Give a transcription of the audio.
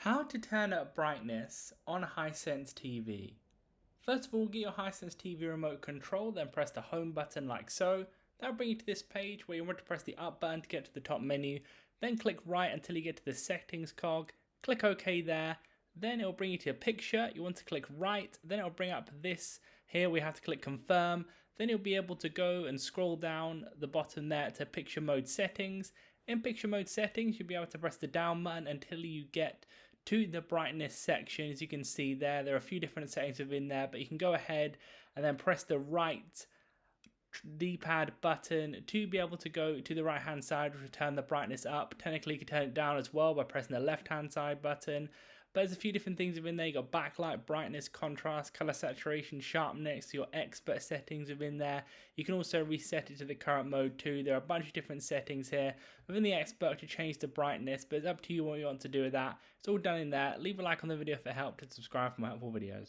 How to turn up brightness on Hisense TV. First of all, get your Hisense TV remote control, then press the home button like so. That'll bring you to this page where you want to press the up button to get to the top menu. Then click right until you get to the settings cog. Click OK there. Then it'll bring you to a picture. You want to click right. Then it'll bring up this. Here we have to click confirm. Then you'll be able to go and scroll down the bottom there to picture mode settings. In picture mode settings, you'll be able to press the down button until you get to the brightness section. As you can see there are a few different settings within there, but you can go ahead and then press the right D-pad button to be able to go to the right hand side, which will turn the brightness up. Technically you can turn it down as well by pressing the left hand side button, but there's a few different things within there. You got backlight, brightness, contrast, color saturation, sharpness, your expert settings within there. You can also reset it to the current mode too. There are a bunch of different settings here within the expert to change the brightness, but it's up to you what you want to do with that. It's all done in there. Leave a like on the video if it helped and subscribe for more helpful videos.